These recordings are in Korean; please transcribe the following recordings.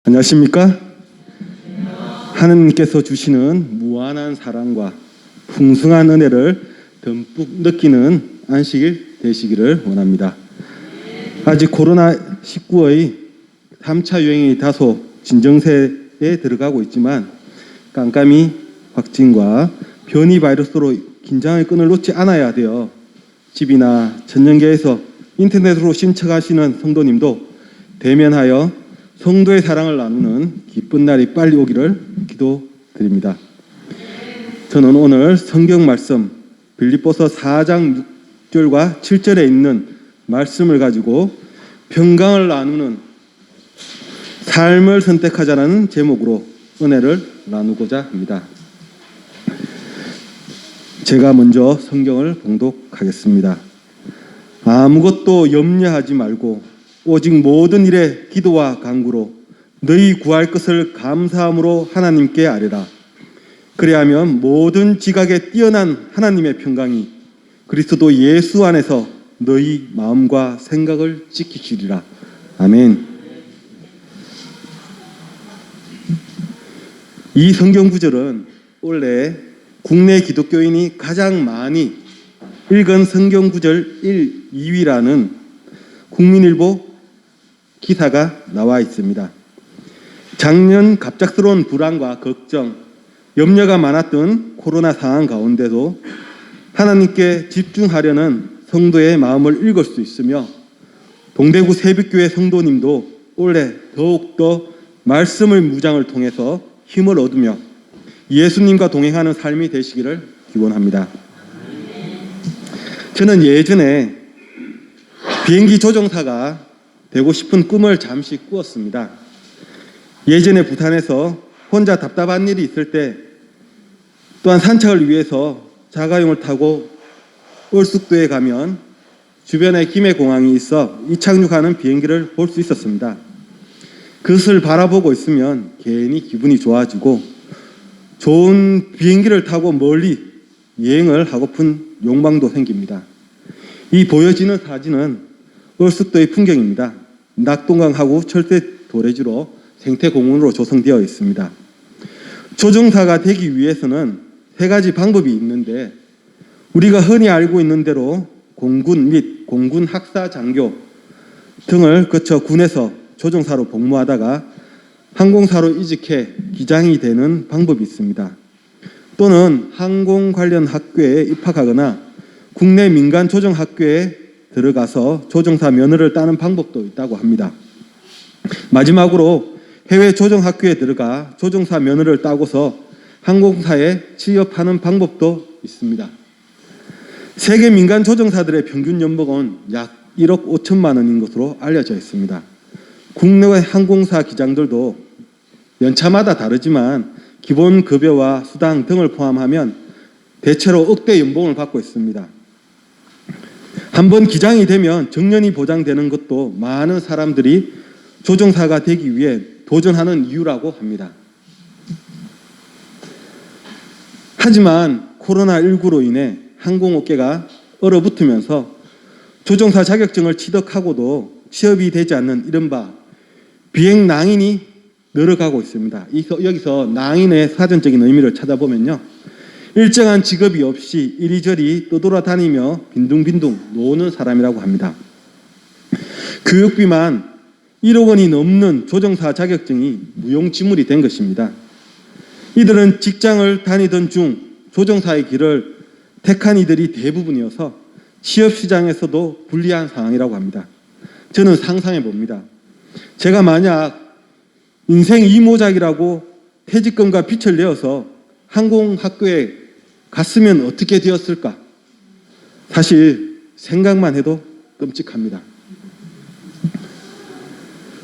안녕하십니까? 하느님께서 주시는 무한한 사랑과 풍성한 은혜를 듬뿍 느끼는 안식일 되시기를 원합니다. 아직 코로나19의 3차 유행이 다소 진정세에 들어가고 있지만 깜깜이 확진과 변이 바이러스로 긴장의 끈을 놓지 않아야 되어 집이나 전년계에서 인터넷으로 신청하시는 성도님도 대면하여 성도의 사랑을 나누는 기쁜 날이 빨리 오기를 기도드립니다. 저는 오늘 성경 말씀 빌립보서 4장 6절과 7절에 있는 말씀을 가지고 평강을 나누는 삶을 선택하자라는 제목으로 은혜를 나누고자 합니다. 제가 먼저 성경을 봉독하겠습니다. 아무것도 염려하지 말고 오직 모든 일에 기도와 간구로 너희 구할 것을 감사함으로 하나님께 아뢰라. 그리하면 모든 지각에 뛰어난 하나님의 평강이 그리스도 예수 안에서 너희 마음과 생각을 지키시리라. 아멘. 이 성경 구절은 원래 국내 기독교인이 가장 많이 읽은 성경 구절 1, 2위라는 국민일보 기사가 나와 있습니다. 작년 갑작스러운 불안과 걱정, 염려가 많았던 코로나 상황 가운데도 하나님께 집중하려는 성도의 마음을 읽을 수 있으며 동대구 새벽교회 성도님도 올해 더욱더 말씀의 무장을 통해서 힘을 얻으며 예수님과 동행하는 삶이 되시기를 기원합니다. 저는 예전에 비행기 조종사가 되고 싶은 꿈을 잠시 꾸었습니다. 예전에 부산에서 혼자 답답한 일이 있을 때 또한 산책을 위해서 자가용을 타고 얼숙도에 가면 주변에 김해공항이 있어 이착륙하는 비행기를 볼 수 있었습니다. 그것을 바라보고 있으면 괜히 기분이 좋아지고 좋은 비행기를 타고 멀리 여행을 하고픈 욕망도 생깁니다. 이 보여지는 사진은 얼숙도의 풍경입니다. 낙동강하고 철새 도래지로 생태공원으로 조성되어 있습니다. 조종사가 되기 위해서는 3가지 방법이 있는데 우리가 흔히 알고 있는 대로 공군 및 공군 학사 장교 등을 거쳐 군에서 조종사로 복무하다가 항공사로 이직해 기장이 되는 방법이 있습니다. 또는 항공 관련 학교에 입학하거나 국내 민간 조종학교에 들어가서 조종사 면허를 따는 방법도 있다고 합니다. 마지막으로 해외 조종학교에 들어가 조종사 면허를 따고서 항공사에 취업하는 방법도 있습니다. 세계 민간 조종사들의 평균 연봉은 약 1억 5천만 원인 것으로 알려져 있습니다. 국내 항공사 기장들도 연차마다 다르지만 기본 급여와 수당 등을 포함하면 대체로 억대 연봉을 받고 있습니다. 한번 기장이 되면 정년이 보장되는 것도 많은 사람들이 조종사가 되기 위해 도전하는 이유라고 합니다. 하지만 코로나19로 인해 항공업계가 얼어붙으면서 조종사 자격증을 취득하고도 취업이 되지 않는 이른바 비행낭인이 늘어가고 있습니다. 여기서 낭인의 사전적인 의미를 찾아보면요, 일정한 직업이 없이 이리저리 떠돌아다니며 빈둥빈둥 노는 사람이라고 합니다. 교육비만 1억 원이 넘는 조종사 자격증이 무용지물이 된 것입니다. 이들은 직장을 다니던 중 조종사의 길을 택한 이들이 대부분이어서 취업시장에서도 불리한 상황이라고 합니다. 저는 상상해 봅니다. 제가 만약 인생 이모작이라고 퇴직금과 빚을 내어서 항공학교에 갔으면 어떻게 되었을까? 사실 생각만 해도 끔찍합니다.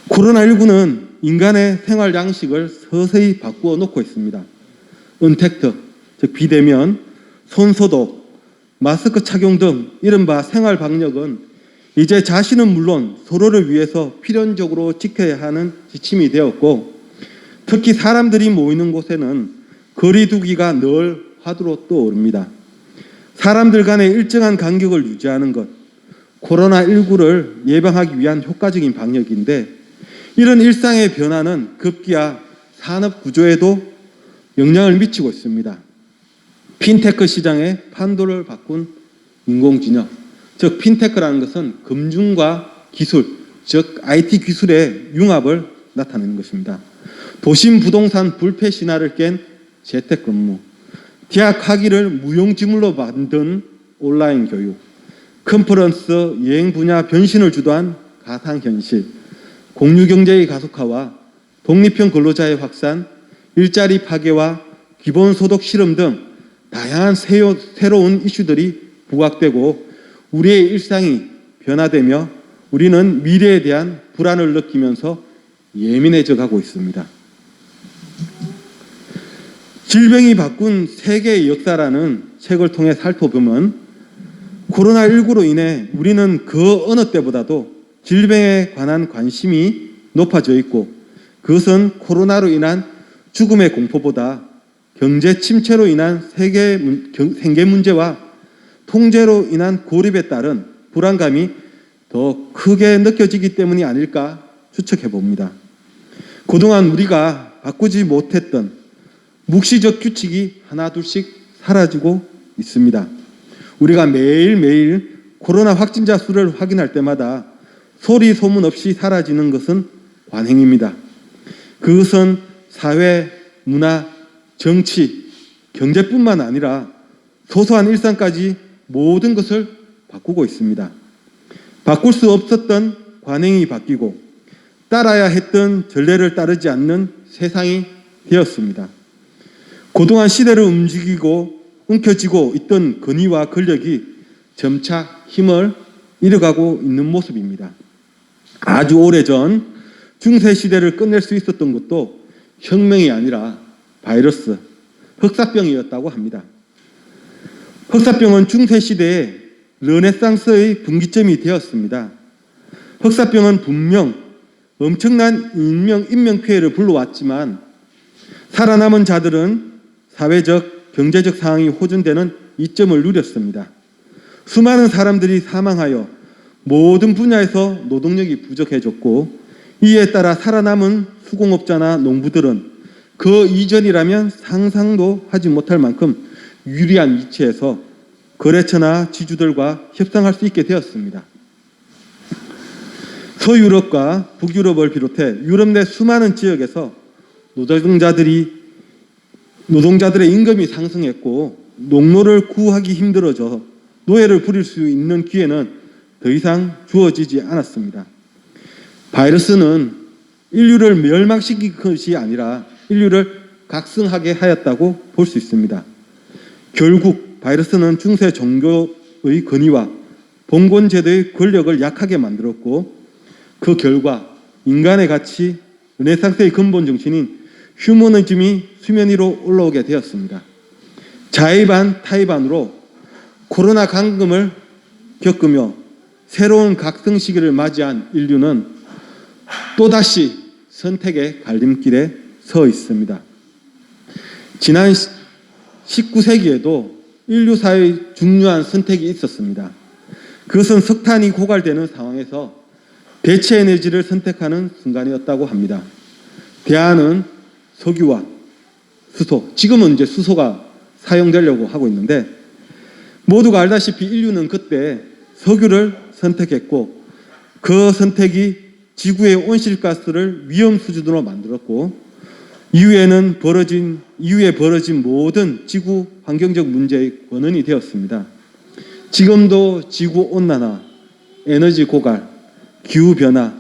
코로나19는 인간의 생활 양식을 서서히 바꾸어 놓고 있습니다. 은택트, 즉 비대면, 손소독, 마스크 착용 등 이른바 생활 방역은 이제 자신은 물론 서로를 위해서 필연적으로 지켜야 하는 지침이 되었고, 특히 사람들이 모이는 곳에는 거리 두기가 늘 화두로 떠오릅니다. 사람들 간의 일정한 간격을 유지하는 것, 코로나19를 예방하기 위한 효과적인 방역인데 이런 일상의 변화는 급기야 산업 구조에도 영향을 미치고 있습니다. 핀테크 시장의 판도를 바꾼 인공지능, 즉 핀테크라는 것은 금융과 기술, 즉 IT 기술의 융합을 나타내는 것입니다. 도심 부동산 불패 신화를 깬 재택근무, 대학 학위를 무용지물로 만든 온라인 교육, 컨퍼런스 여행 분야 변신을 주도한 가상현실, 공유경제의 가속화와 독립형 근로자의 확산, 일자리 파괴와 기본소득 실험 등 다양한 새로운 이슈들이 부각되고 우리의 일상이 변화되며 우리는 미래에 대한 불안을 느끼면서 예민해져 가고 있습니다. 질병이 바꾼 세계의 역사라는 책을 통해 살펴보면 코로나19로 인해 우리는 그 어느 때보다도 질병에 관한 관심이 높아져 있고 그것은 코로나로 인한 죽음의 공포보다 경제 침체로 인한 생계 문제와 통제로 인한 고립에 따른 불안감이 더 크게 느껴지기 때문이 아닐까 추측해 봅니다. 그동안 우리가 바꾸지 못했던 묵시적 규칙이 하나둘씩 사라지고 있습니다. 우리가 매일매일 코로나 확진자 수를 확인할 때마다 소리 소문 없이 사라지는 것은 관행입니다. 그것은 사회, 문화, 정치, 경제뿐만 아니라 소소한 일상까지 모든 것을 바꾸고 있습니다. 바꿀 수 없었던 관행이 바뀌고 따라야 했던 전례를 따르지 않는 세상이 되었습니다. 그동안 시대를 움직이고 움켜쥐고 있던 권위와 권력이 점차 힘을 잃어가고 있는 모습입니다. 아주 오래전 중세시대를 끝낼 수 있었던 것도 혁명이 아니라 바이러스, 흑사병이었다고 합니다. 흑사병은 중세시대에 르네상스의 분기점이 되었습니다. 흑사병은 분명 엄청난 인명 피해를 불러왔지만 살아남은 자들은 사회적, 경제적 상황이 호전되는 이점을 누렸습니다. 수많은 사람들이 사망하여 모든 분야에서 노동력이 부족해졌고 이에 따라 살아남은 수공업자나 농부들은 그 이전이라면 상상도 하지 못할 만큼 유리한 위치에서 거래처나 지주들과 협상할 수 있게 되었습니다. 서유럽과 북유럽을 비롯해 유럽 내 수많은 지역에서 노동자들의 임금이 상승했고 농노를 구하기 힘들어져 노예를 부릴 수 있는 기회는 더 이상 주어지지 않았습니다. 바이러스는 인류를 멸망시킨 것이 아니라 인류를 각성하게 하였다고 볼 수 있습니다. 결국 바이러스는 중세 종교의 권위와 봉건 제도의 권력을 약하게 만들었고 그 결과 인간의 가치, 르네상스의 근본 정신인 휴머니즘이 수면 위로 올라오게 되었습니다. 자의 반 타의 반으로 코로나 감금을 겪으며 새로운 각성 시기를 맞이한 인류는 또다시 선택의 갈림길에 서 있습니다. 지난 19세기에도 인류사의 중요한 선택이 있었습니다. 그것은 석탄이 고갈되는 상황에서 대체 에너지를 선택하는 순간이었다고 합니다. 대안은 석유와 수소, 지금은 이제 수소가 사용되려고 하고 있는데 모두가 알다시피 인류는 그때 석유를 선택했고 그 선택이 지구의 온실가스를 위험 수준으로 만들었고 이후에 벌어진 모든 지구 환경적 문제의 원인이 되었습니다. 지금도 지구 온난화, 에너지 고갈, 기후 변화,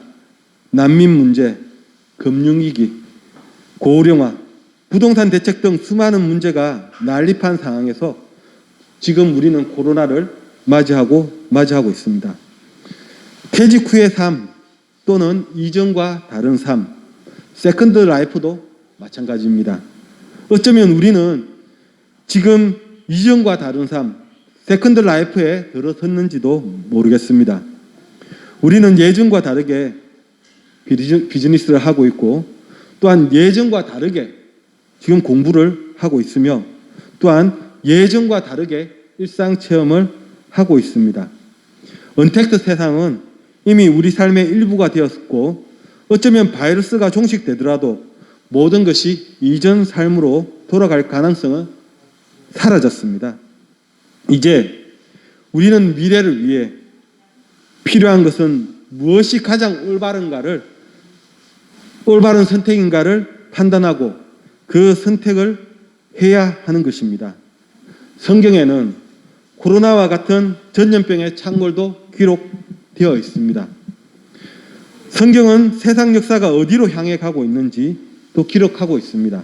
난민 문제, 금융위기, 고령화, 부동산 대책 등 수많은 문제가 난립한 상황에서 지금 우리는 코로나를 맞이하고 있습니다. 퇴직 후의 삶 또는 이전과 다른 삶, 세컨드 라이프도 마찬가지입니다. 어쩌면 우리는 지금 이전과 다른 삶, 세컨드 라이프에 들어섰는지도 모르겠습니다. 우리는 예전과 다르게 비즈니스를 하고 있고 또한 예전과 다르게 지금 공부를 하고 있으며 또한 예전과 다르게 일상 체험을 하고 있습니다. 언택트 세상은 이미 우리 삶의 일부가 되었고 어쩌면 바이러스가 종식되더라도 모든 것이 이전 삶으로 돌아갈 가능성은 사라졌습니다. 이제 우리는 미래를 위해 필요한 것은 무엇이 가장 올바른 선택인가를 판단하고 그 선택을 해야 하는 것입니다. 성경에는 코로나와 같은 전염병의 창궐도 기록되어 있습니다. 성경은 세상 역사가 어디로 향해 가고 있는지 또 기록하고 있습니다.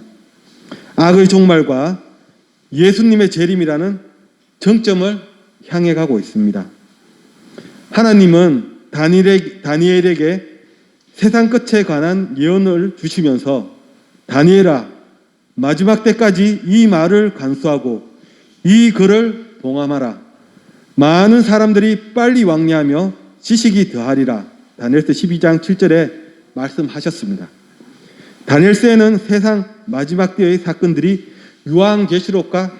악의 종말과 예수님의 재림이라는 정점을 향해 가고 있습니다. 하나님은 다니엘에게 세상 끝에 관한 예언을 주시면서 다니엘아, 마지막 때까지 이 말을 간수하고 이 글을 봉함하라. 많은 사람들이 빨리 왕래하며 지식이 더하리라. 다니엘서 12장 7절에 말씀하셨습니다. 다니엘서에는 세상 마지막 때의 사건들이 요한계시록과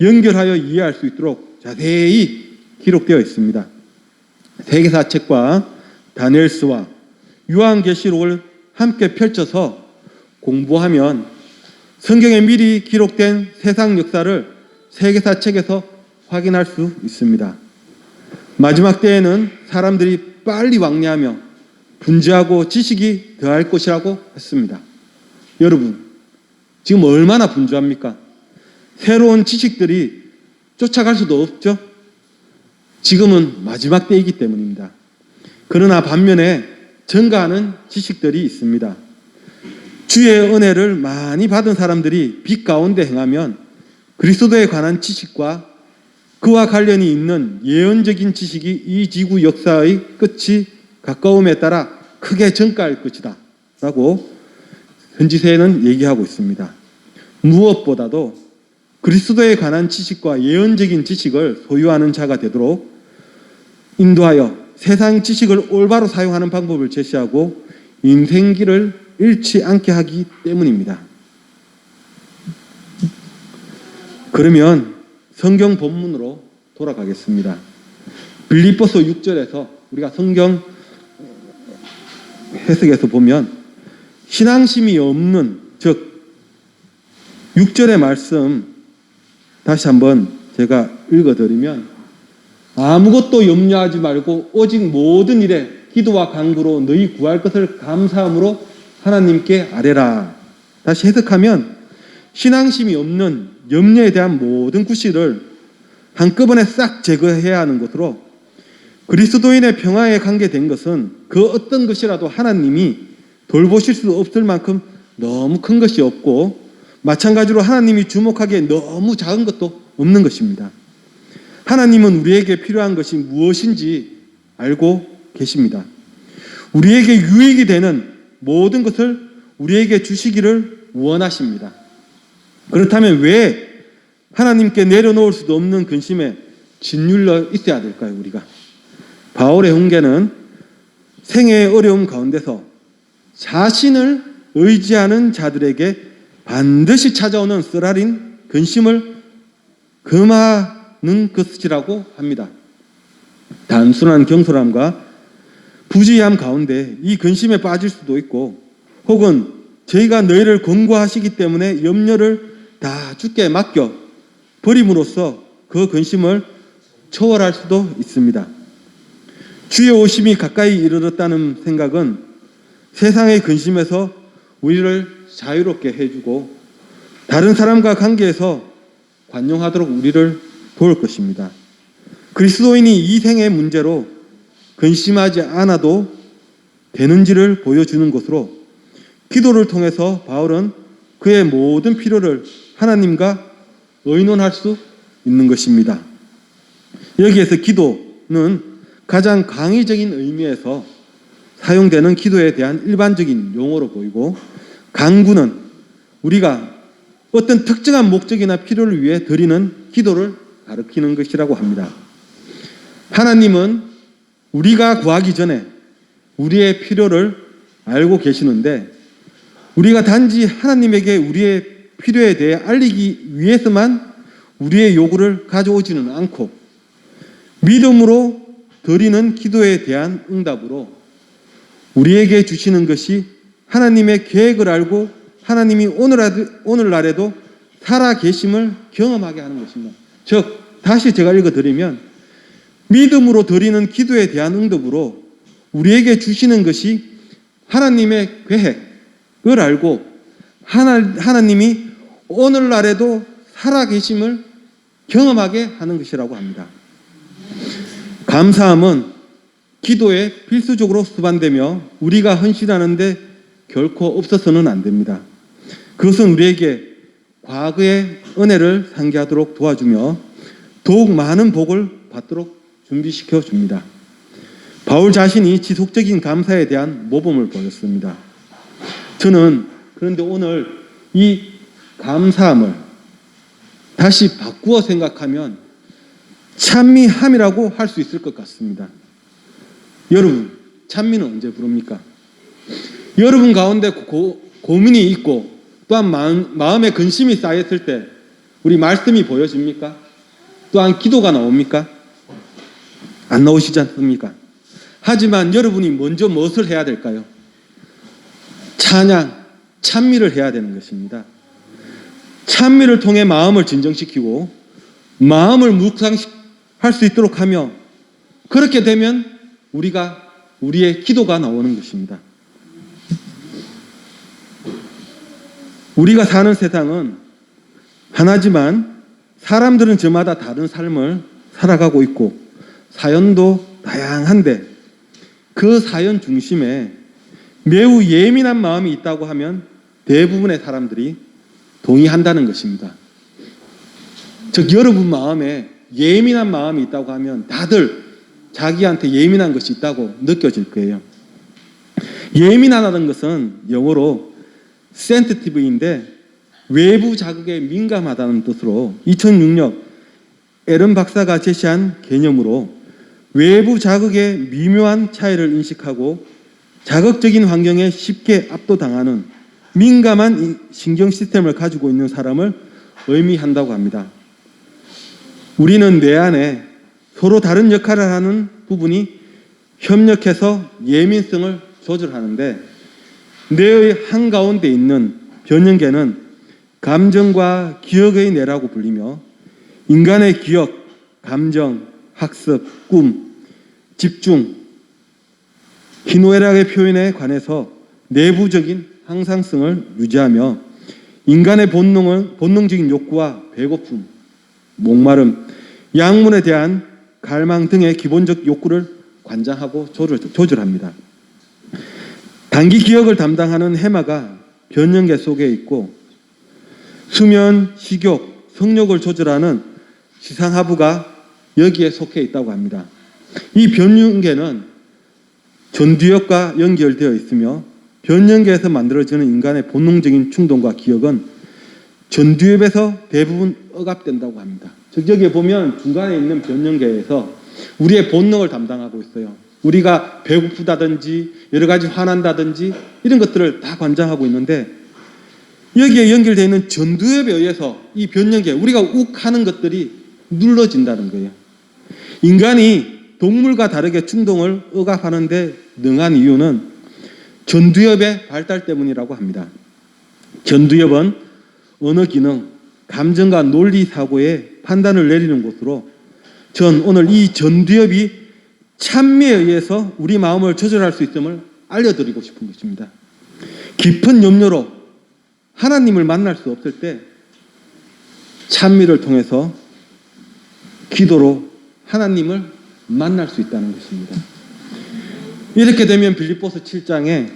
연결하여 이해할 수 있도록 자세히 기록되어 있습니다. 세계사책과 다니엘서와 요한계시록을 함께 펼쳐서 공부하면 성경에 미리 기록된 세상 역사를 세계사책에서 확인할 수 있습니다. 마지막 때에는 사람들이 빨리 왕래하며 분주하고 지식이 더할 것이라고 했습니다. 여러분, 지금 얼마나 분주합니까? 새로운 지식들이 쫓아갈 수도 없죠. 지금은 마지막 때이기 때문입니다. 그러나 반면에 증가하는 지식들이 있습니다. 주의 은혜를 많이 받은 사람들이 빛 가운데 행하면 그리스도에 관한 지식과 그와 관련이 있는 예언적인 지식이 이 지구 역사의 끝이 가까움에 따라 크게 증가할 것이다 라고 현지세는 얘기하고 있습니다. 무엇보다도 그리스도에 관한 지식과 예언적인 지식을 소유하는 자가 되도록 인도하여 세상 지식을 올바로 사용하는 방법을 제시하고 인생길을 잃지 않게 하기 때문입니다. 그러면 성경 본문으로 돌아가겠습니다. 빌립보서 6절에서 우리가 성경 해석에서 보면 신앙심이 없는, 즉 6절의 말씀 다시 한번 제가 읽어드리면 아무것도 염려하지 말고 오직 모든 일에 기도와 간구로 너희 구할 것을 감사함으로 하나님께 아뢰라. 다시 해석하면 신앙심이 없는 염려에 대한 모든 구실을 한꺼번에 싹 제거해야 하는 것으로 그리스도인의 평화에 관계된 것은 그 어떤 것이라도 하나님이 돌보실 수 없을 만큼 너무 큰 것이 없고 마찬가지로 하나님이 주목하기에 너무 작은 것도 없는 것입니다. 하나님은 우리에게 필요한 것이 무엇인지 알고 계십니다. 우리에게 유익이 되는 모든 것을 우리에게 주시기를 원하십니다. 그렇다면 왜 하나님께 내려놓을 수도 없는 근심에 짓눌려 있어야 될까요, 우리가? 바울의 훈계는 생애의 어려움 가운데서 자신을 의지하는 자들에게 반드시 찾아오는 쓰라린 근심을 금하는 것이라고 합니다. 단순한 경솔함과 부지함 가운데 이 근심에 빠질 수도 있고, 혹은 저희가 너희를 권고하시기 때문에 염려를 다 주께 맡겨 버림으로써 그 근심을 초월할 수도 있습니다. 주의 오심이 가까이 이르렀다는 생각은 세상의 근심에서 우리를 자유롭게 해주고 다른 사람과 관계에서 관용하도록 우리를 도울 것입니다. 그리스도인이 이 생의 문제로 근심하지 않아도 되는지를 보여주는 것으로 기도를 통해서 바울은 그의 모든 필요를 하나님과 의논할 수 있는 것입니다. 여기에서 기도는 가장 강의적인 의미에서 사용되는 기도에 대한 일반적인 용어로 보이고, 간구는 우리가 어떤 특정한 목적이나 필요를 위해 드리는 기도를 가리키는 것이라고 합니다. 하나님은 우리가 구하기 전에 우리의 필요를 알고 계시는데 우리가 단지 하나님에게 우리의 필요에 대해 알리기 위해서만 우리의 요구를 가져오지는 않고 믿음으로 드리는 기도에 대한 응답으로 우리에게 주시는 것이 하나님의 계획을 알고 하나님이 오늘날에도 살아 계심을 경험하게 하는 것입니다. 즉, 다시 제가 읽어드리면 믿음으로 드리는 기도에 대한 응답으로 우리에게 주시는 것이 하나님의 계획을 알고 하나님이 오늘날에도 살아 계심을 경험하게 하는 것이라고 합니다. 감사함은 기도에 필수적으로 수반되며 우리가 헌신하는데 결코 없어서는 안 됩니다. 그것은 우리에게 과거의 은혜를 상기하도록 도와주며 더욱 많은 복을 받도록 준비시켜 줍니다. 바울 자신이 지속적인 감사에 대한 모범을 보였습니다. 저는 그런데 오늘 이 감사함을 다시 바꾸어 생각하면 찬미함이라고 할 수 있을 것 같습니다. 여러분, 찬미는 언제 부릅니까? 여러분 가운데 고민이 있고 또한 마음에 근심이 쌓였을 때 우리 말씀이 보여집니까? 또한 기도가 나옵니까? 안 나오시지 않습니까? 하지만 여러분이 먼저 무엇을 해야 될까요? 찬양, 찬미를 해야 되는 것입니다. 찬미를 통해 마음을 진정시키고 마음을 묵상할 수 있도록 하며 그렇게 되면 우리의 기도가 나오는 것입니다. 우리가 사는 세상은 하나지만 사람들은 저마다 다른 삶을 살아가고 있고 사연도 다양한데 그 사연 중심에 매우 예민한 마음이 있다고 하면 대부분의 사람들이 동의한다는 것입니다. 즉 여러분 마음에 예민한 마음이 있다고 하면 다들 자기한테 예민한 것이 있다고 느껴질 거예요. 예민하다는 것은 영어로 sensitive인데 외부 자극에 민감하다는 뜻으로 2006년 에런 박사가 제시한 개념으로 외부 자극의 미묘한 차이를 인식하고 자극적인 환경에 쉽게 압도당하는 민감한 신경 시스템을 가지고 있는 사람을 의미한다고 합니다. 우리는 내 안에 서로 다른 역할을 하는 부분이 협력해서 예민성을 조절하는데 뇌의 한가운데 있는 변형계는 감정과 기억의 뇌라고 불리며 인간의 기억, 감정, 학습, 꿈, 집중, 희노애락의 표현에 관해서 내부적인 항상성을 유지하며 인간의 본능적인 욕구와 배고픔, 목마름, 약물에 대한 갈망 등의 기본적 욕구를 관장하고 조절합니다. 단기 기억을 담당하는 해마가 변형계 속에 있고 수면, 식욕, 성욕을 조절하는 시상하부가 여기에 속해 있다고 합니다. 이 변형계는 전두엽과 연결되어 있으며 변형계에서 만들어지는 인간의 본능적인 충동과 기억은 전두엽에서 대부분 억압된다고 합니다. 즉 여기에 보면 중간에 있는 변형계에서 우리의 본능을 담당하고 있어요. 우리가 배고프다든지 여러 가지 화난다든지 이런 것들을 다 관장하고 있는데 여기에 연결되어 있는 전두엽에 의해서 이 변형계, 우리가 욱 하는 것들이 눌러진다는 거예요. 인간이 동물과 다르게 충동을 억압하는 데 능한 이유는 전두엽의 발달 때문이라고 합니다. 전두엽은 언어 기능, 감정과 논리 사고의 판단을 내리는 곳으로 전 오늘 이 전두엽이 찬미에 의해서 우리 마음을 조절할 수 있음을 알려드리고 싶은 것입니다. 깊은 염려로 하나님을 만날 수 없을 때 찬미를 통해서 기도로 하나님을 만날 수 있다는 것입니다. 이렇게 되면 빌립보서 7장에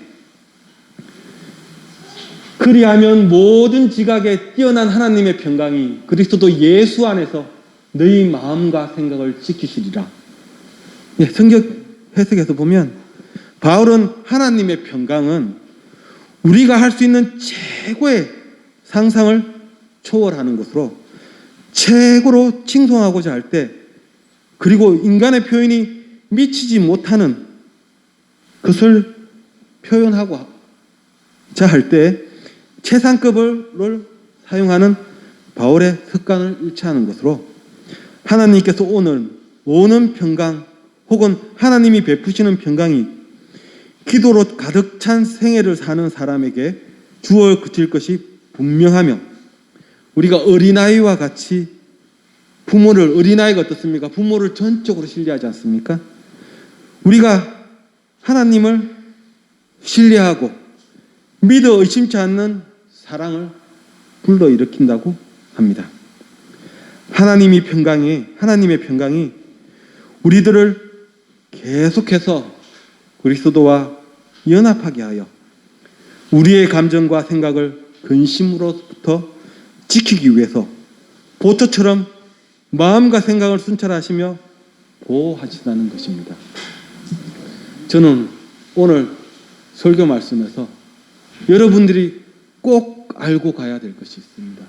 그리하면 모든 지각에 뛰어난 하나님의 평강이 그리스도 예수 안에서 너희 마음과 생각을 지키시리라. 성경 해석에서 보면 바울은 하나님의 평강은 우리가 할 수 있는 최고의 상상을 초월하는 것으로 최고로 칭송하고자 할 때 그리고 인간의 표현이 미치지 못하는 것을 표현하고자 할 때 최상급을 사용하는 바울의 습관을 일치하는 것으로 하나님께서 오는 평강 혹은 하나님이 베푸시는 평강이 기도로 가득 찬 생애를 사는 사람에게 주어 그칠 것이 분명하며, 우리가 어린아이와 같이 어린아이가 어떻습니까? 부모를 전적으로 신뢰하지 않습니까? 우리가 하나님을 신뢰하고 믿어 의심치 않는 사랑을 불러일으킨다고 합니다. 하나님의 평강이 우리들을 계속해서 그리스도와 연합하게 하여 우리의 감정과 생각을 근심으로부터 지키기 위해서 보초처럼 마음과 생각을 순찰하시며 보호하시다는 것입니다. 저는 오늘 설교 말씀에서 여러분들이 꼭 알고 가야 될 것이 있습니다.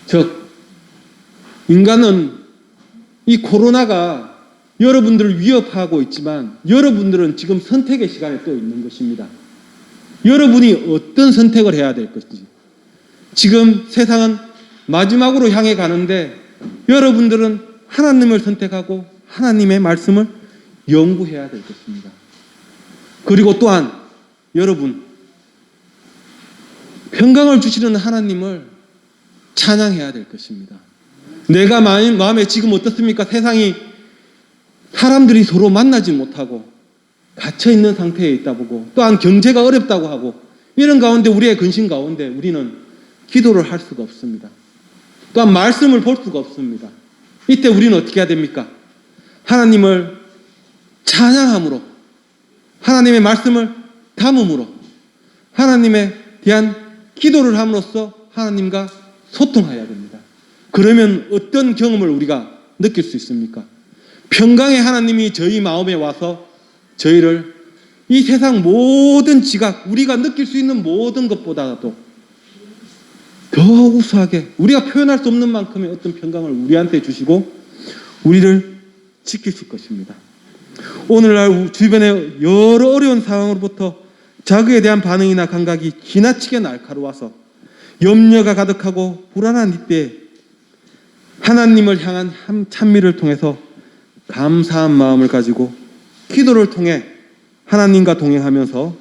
즉, 인간은 이 코로나가 여러분들을 위협하고 있지만 여러분들은 지금 선택의 시간에 또 있는 것입니다. 여러분이 어떤 선택을 해야 될 것인지. 지금 세상은 마지막으로 향해 가는데 여러분들은 하나님을 선택하고 하나님의 말씀을 연구해야 될 것입니다. 그리고 또한 여러분, 평강을 주시는 하나님을 찬양해야 될 것입니다. 내가 마음에 지금 어떻습니까? 세상이 사람들이 서로 만나지 못하고 갇혀있는 상태에 있다 보고, 또한 경제가 어렵다고 하고, 이런 가운데 우리의 근심 가운데 우리는 기도를 할 수가 없습니다. 또한 말씀을 볼 수가 없습니다. 이때 우리는 어떻게 해야 됩니까? 하나님을 찬양함으로, 하나님의 말씀을 담음으로, 하나님에 대한 기도를 함으로써 하나님과 소통해야 됩니다. 그러면 어떤 경험을 우리가 느낄 수 있습니까? 평강의 하나님이 저희 마음에 와서 저희를 이 세상 모든 지각, 우리가 느낄 수 있는 모든 것보다도 더 우수하게 우리가 표현할 수 없는 만큼의 어떤 평강을 우리한테 주시고 우리를 지키실 것입니다. 오늘날 주변의 여러 어려운 상황으로부터 자극에 대한 반응이나 감각이 지나치게 날카로워서 염려가 가득하고 불안한 이때 하나님을 향한 찬미를 통해서 감사한 마음을 가지고 기도를 통해 하나님과 동행하면서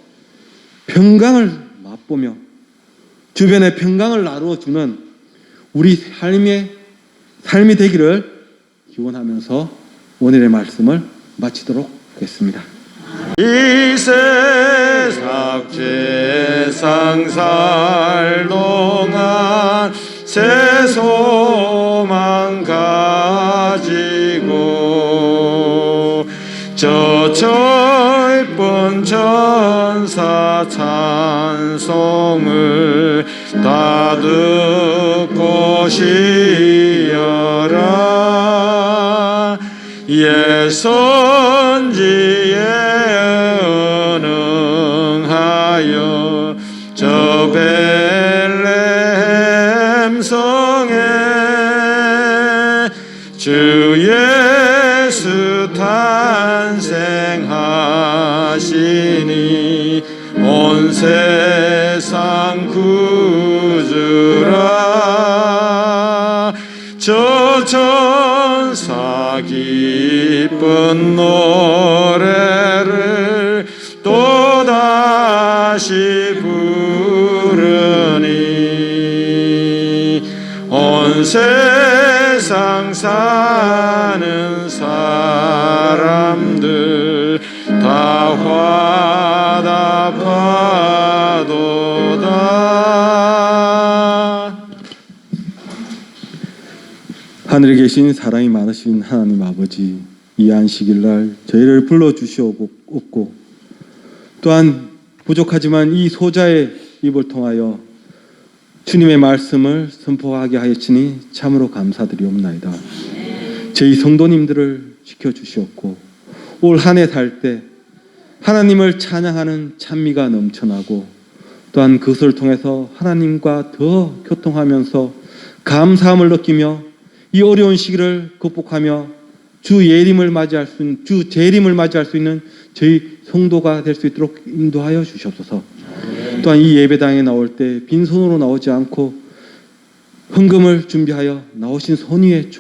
평강을 맛보며 주변에 평강을 나누어주는 우리 삶이 되기를 기원하면서 오늘의 말씀을 마치도록 하겠습니다. 이 세상 살 동안 새 소망 가지고 저 철분 천사 찬송을 다 듣고 쉬어라. 옛 선지에 은응하여 저 벳레헴 성에 주 예수 탄생하시니 온 세상 구주라. 저 천사 기쁜 노래를 또다시 부르니 온 세상 사는 사람들 다 화답하도다. 하늘에 계신 사랑이 많으신 하나님 아버지, 이 안식일날 저희를 불러주시옵고 또한 부족하지만 이 소자의 입을 통하여 주님의 말씀을 선포하게 하였으니 참으로 감사드리옵나이다. 저희 성도님들을 지켜주시옵고 올 한 해 살 때 하나님을 찬양하는 찬미가 넘쳐나고 또한 그것을 통해서 하나님과 더 교통하면서 감사함을 느끼며 이 어려운 시기를 극복하며 주 재림을 맞이할 수 있는 저희 성도가 될 수 있도록 인도하여 주시옵소서. 또한 이 예배당에 나올 때 빈손으로 나오지 않고 헌금을 준비하여 나오신 손 위에